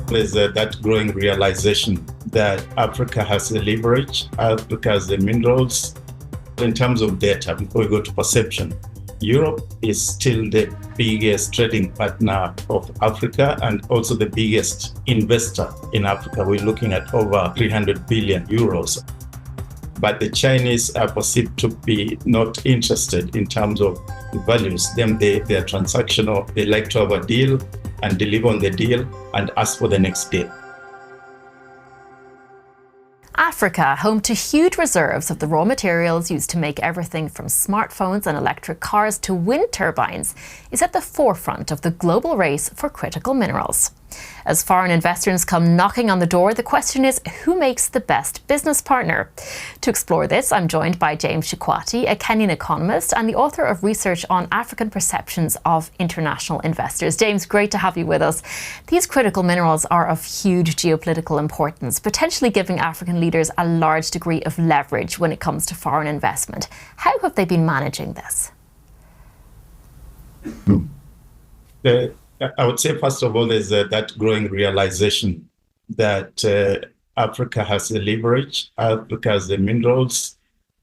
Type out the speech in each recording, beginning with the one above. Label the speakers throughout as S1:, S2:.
S1: There's that growing realization that Africa has the leverage, Africa has the minerals. In terms of data, before we go to perception, Europe is still the biggest trading partner of Africa and also the biggest investor in Africa. We're looking at over 300 billion euros. But the Chinese are perceived to be not interested in terms of the values. They are transactional. They like to have a deal and deliver on the deal and ask for the next deal.
S2: Africa, home to huge reserves of the raw materials used to make everything from smartphones and electric cars to wind turbines, is at the forefront of the global race for critical minerals. As foreign investors come knocking on the door, the question is, who makes the best business partner? To explore this, I'm joined by James Shikwati, a Kenyan economist and the author of research on African perceptions of international investors. James, great to have you with us. These critical minerals are of huge geopolitical importance, potentially giving African leaders a large degree of leverage when it comes to foreign investment. How have they been managing this?
S1: I would say, first of all, there's that growing realization that Africa has the leverage, Africa has the minerals,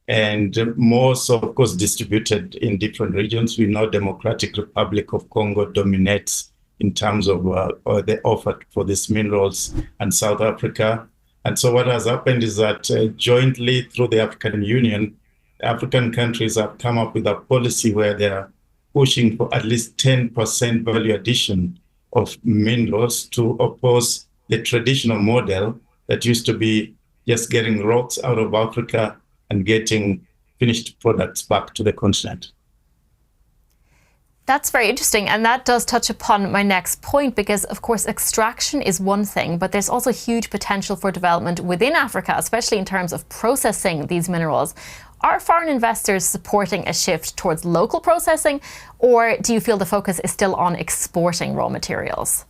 S1: and more so, of course, distributed in different regions. We know Democratic Republic of Congo dominates in terms of the offer for these minerals, and South Africa. And so what has happened is that jointly through the African Union, African countries have come up with a policy where they're pushing for at least 10% value addition of minerals to oppose the traditional model that used to be just getting rocks out of Africa and getting finished products back to the continent.
S2: That's very interesting, and that does touch upon my next point, because of course extraction is one thing, but there's also huge potential for development within Africa, especially in terms of processing these minerals. Are foreign investors supporting a shift towards local processing, or do you feel the focus is still on exporting raw materials?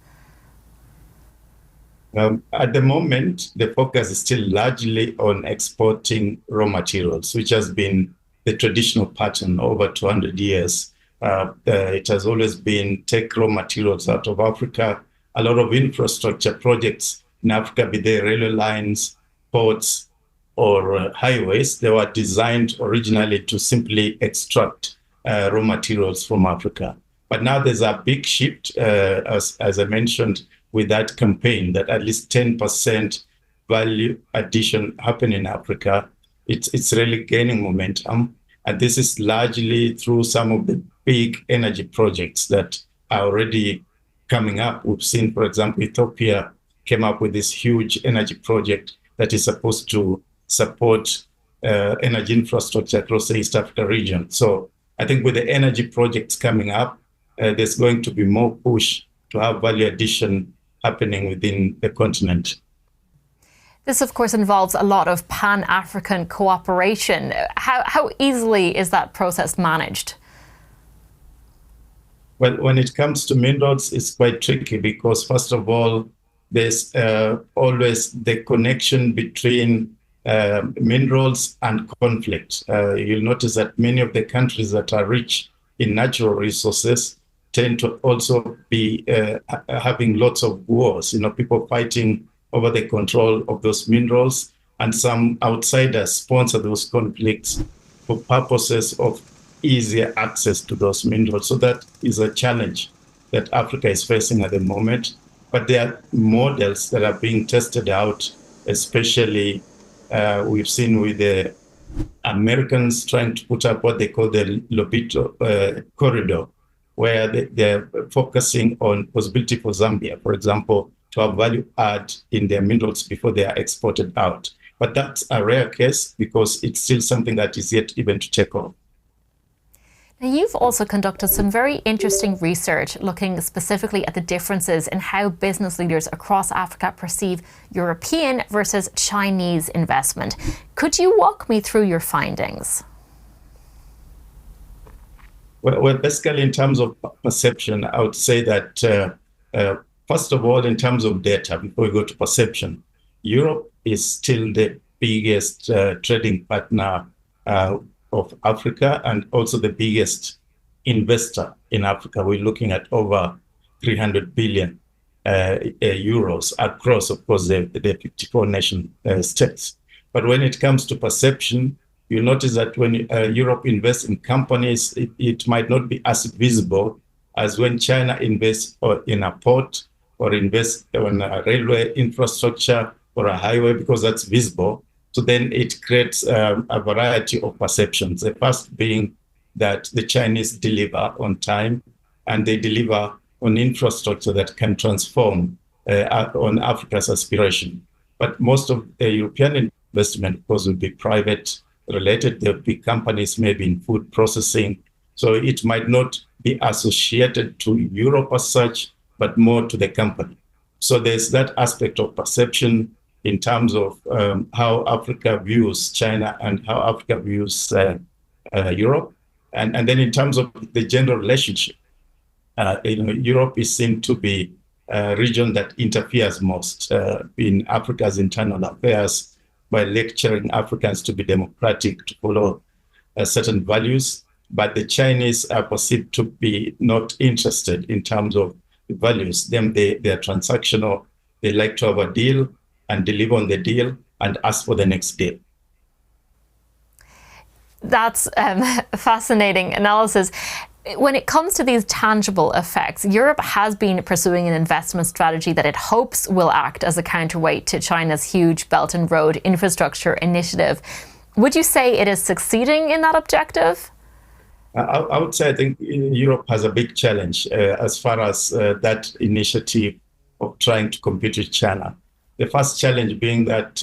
S1: At the moment, the focus is still largely on exporting raw materials, which has been the traditional pattern over 200 years. It has always been take raw materials out of Africa. A lot of infrastructure projects in Africa, be they railway lines, ports, or highways, they were designed originally to simply extract raw materials from Africa. But now there's a big shift, as I mentioned, with that campaign that at least 10% value addition happen in Africa. It's really gaining momentum. And this is largely through some of the big energy projects that are already coming up. We've seen, for example, Ethiopia came up with this huge energy project that is supposed to support energy infrastructure across the East Africa region. So I think with the energy projects coming up, there's going to be more push to have value addition happening within the continent.
S2: This, of course, involves a lot of Pan-African cooperation. How easily is that process managed?
S1: Well, when it comes to minerals, it's quite tricky because, first of all, there's always the connection between minerals and conflict. You'll notice that many of the countries that are rich in natural resources tend to also be having lots of wars, people fighting over the control of those minerals, and some outsiders sponsor those conflicts for purposes of easier access to those minerals. So that is a challenge that Africa is facing at the moment. But there are models that are being tested out, especially we've seen with the Americans trying to put up what they call the Lobito corridor, where they're focusing on possibility for Zambia, for example, to have value add in their minerals before they are exported out. But that's a rare case because it's still something that is yet even to take off.
S2: Now, you've also conducted some very interesting research looking specifically at the differences in how business leaders across Africa perceive European versus Chinese investment. Could you walk me through your findings?
S1: Well, basically, in terms of perception, I would say that, first of all, in terms of data, before we go to perception, Europe is still the biggest trading partner of Africa and also the biggest investor in Africa. We're looking at over 300 billion euros across, of course, the 54 nation states. But when it comes to perception, you notice that when Europe invests in companies, it might not be as visible as when China invests in a port or invests in a railway infrastructure or a highway, because that's visible. So then it creates a variety of perceptions. The first being that the Chinese deliver on time and they deliver on infrastructure that can transform on Africa's aspiration. But most of the European investment, of course, will be private related. There'll be companies maybe in food processing. So it might not be associated to Europe as such, but more to the company. So there's that aspect of perception in terms of how Africa views China and how Africa views Europe. And then in terms of the general relationship, Europe is seen to be a region that interferes most in Africa's internal affairs by lecturing Africans to be democratic, to follow certain values. But the Chinese are perceived to be not interested in terms of the values. They are transactional. They like to have a deal and deliver on the deal and ask for the next deal.
S2: That's fascinating analysis. When it comes to these tangible effects, Europe has been pursuing an investment strategy that it hopes will act as a counterweight to China's huge Belt and Road infrastructure initiative. Would you say it is succeeding in that objective?
S1: I would say I think Europe has a big challenge as far as that initiative of trying to compete with China. The first challenge being that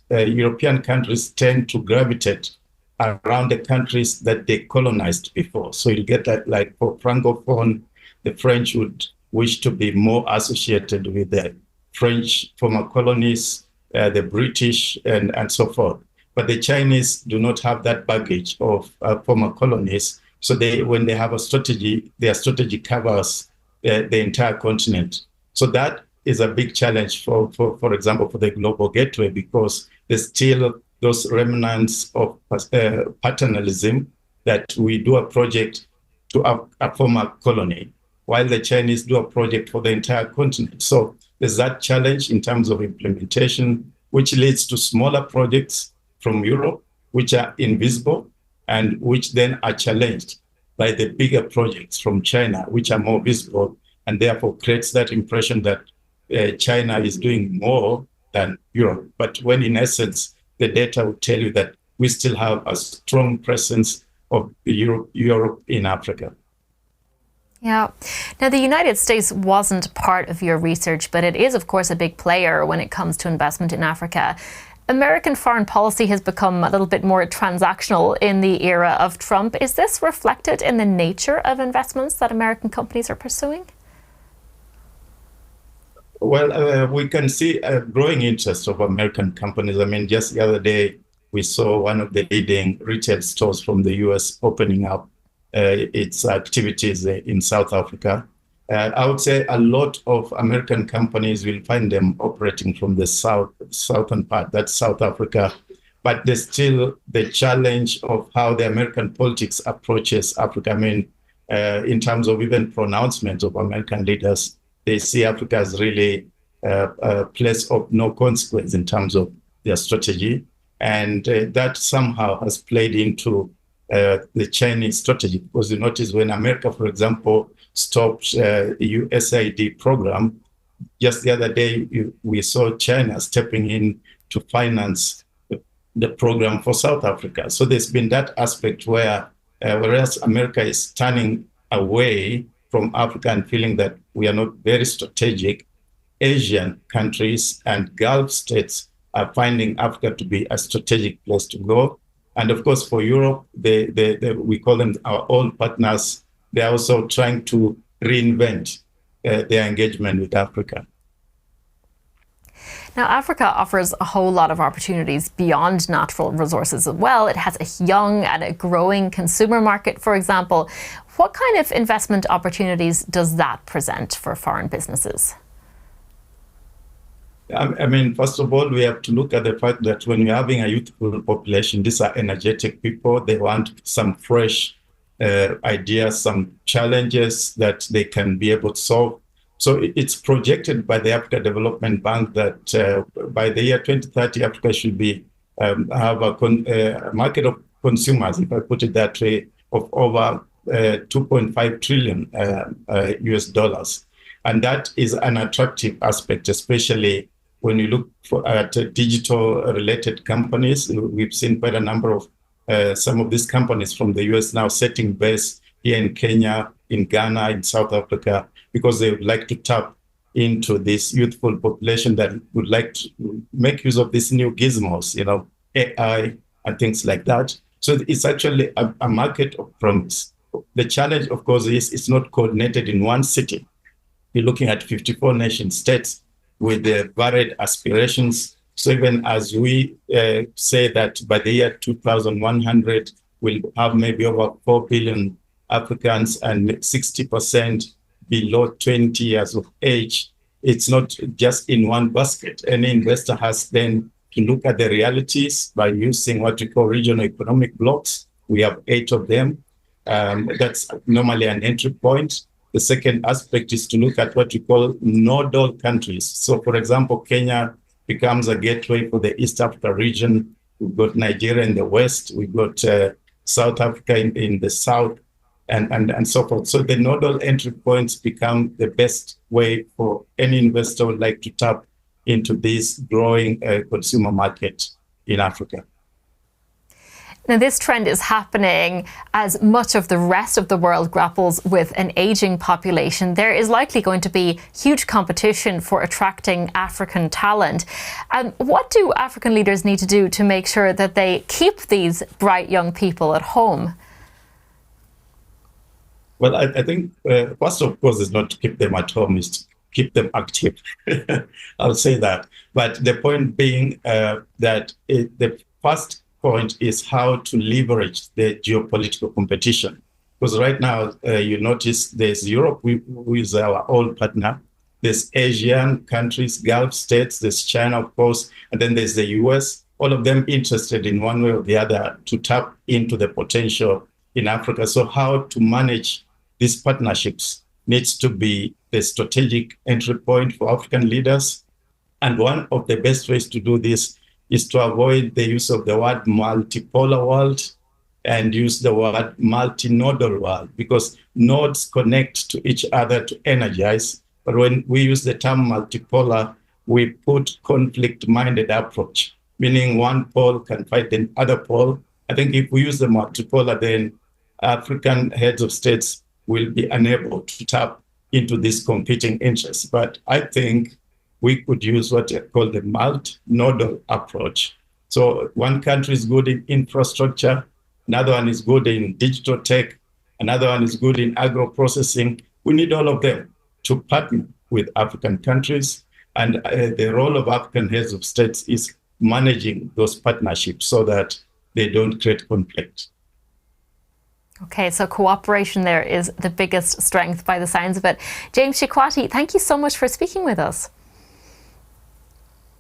S1: European countries tend to gravitate around the countries that they colonized before. So you get that, like for Francophone, the French would wish to be more associated with the French former colonies, the British, and so forth. But the Chinese do not have that baggage of former colonies. So when they have a strategy, their strategy covers the entire continent. So that is a big challenge for example, for the global gateway, because there's still those remnants of paternalism that we do a project to a former colony, while the Chinese do a project for the entire continent. So there's that challenge in terms of implementation, which leads to smaller projects from Europe, which are invisible and which then are challenged by the bigger projects from China, which are more visible, and therefore creates that impression that China is doing more than Europe. But when in essence, the data will tell you that we still have a strong presence of Europe in Africa.
S2: Yeah. Now, the United States wasn't part of your research, but it is, of course, a big player when it comes to investment in Africa. American foreign policy has become a little bit more transactional in the era of Trump. Is this reflected in the nature of investments that American companies are pursuing?
S1: Well, we can see a growing interest of American companies. I mean, just the other day, we saw one of the leading retail stores from the US opening up its activities in South Africa. I would say a lot of American companies will find them operating from the southern part, that's South Africa. But there's still the challenge of how the American politics approaches Africa. I mean, in terms of even pronouncements of American leaders, they see Africa as really a place of no consequence in terms of their strategy. And that somehow has played into the Chinese strategy, because you notice when America, for example, stopped the USAID program, just the other day, we saw China stepping in to finance the program for South Africa. So there's been that aspect where, whereas America is turning away from Africa and feeling that we are not very strategic, Asian countries and Gulf states are finding Africa to be a strategic place to go. And of course, for Europe, we call them our old partners. They're also trying to reinvent their engagement with Africa.
S2: Now, Africa offers a whole lot of opportunities beyond natural resources as well. It has a young and a growing consumer market, for example. What kind of investment opportunities does that present for foreign businesses?
S1: I mean, first of all, we have to look at the fact that when we're having a youthful population, these are energetic people. They want some fresh ideas, some challenges that they can be able to solve. So it's projected by the Africa Development Bank that by the year 2030, Africa should be have a market of consumers, if I put it that way, of over 2.5 trillion US dollars. And that is an attractive aspect, especially when you look at digital related companies. We've seen quite a number of some of these companies from the US now setting base here in Kenya, in Ghana, in South Africa, because they would like to tap into this youthful population that would like to make use of these new gizmos, AI and things like that. So it's actually a market of promise. The challenge, of course, is it's not coordinated in one city. You're looking at 54 nation states with their varied aspirations. So even as we say that by the year 2100, we'll have maybe over 4 billion Africans and 60% below 20 years of age, it's not just in one basket. Any investor has then to look at the realities by using what we call regional economic blocks. We have 8 of them. That's normally an entry point. The second aspect is to look at what we call nodal countries. So, for example, Kenya becomes a gateway for the East Africa region. We've got Nigeria in the west. We've got South Africa in the south, and so forth. So the nodal entry points become the best way for any investor who would like to tap into this growing consumer market in Africa.
S2: Now, this trend is happening as much of the rest of the world grapples with an aging population. There is likely going to be huge competition for attracting African talent. What do African leaders need to do to make sure that they keep these bright young people at home?
S1: Well, I think first, of course, is not to keep them at home, is to keep them active. I'll say that. But the point being that the first point is how to leverage the geopolitical competition. Because right now, you notice there's Europe, who is our old partner. There's Asian countries, Gulf states, there's China, of course, and then there's the US, all of them interested in one way or the other to tap into the potential in Africa. So how to manage these partnerships needs to be the strategic entry point for African leaders. And one of the best ways to do this is to avoid the use of the word multipolar world and use the word multinodal world, because nodes connect to each other to energize. But when we use the term multipolar, we put conflict-minded approach, meaning one pole can fight the other pole. I think if we use the multipolar, then African heads of states will be unable to tap into these competing interests. But I think we could use what I call the multi-nodal approach. So one country is good in infrastructure, another one is good in digital tech, another one is good in agro-processing. We need all of them to partner with African countries. And the role of African heads of states is managing those partnerships so that they don't create conflict.
S2: Okay, so cooperation there is the biggest strength by the sounds of it. James Shikwati, thank you so much for speaking with us.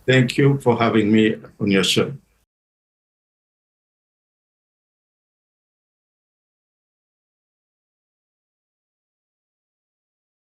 S1: Thank you for having me on your show.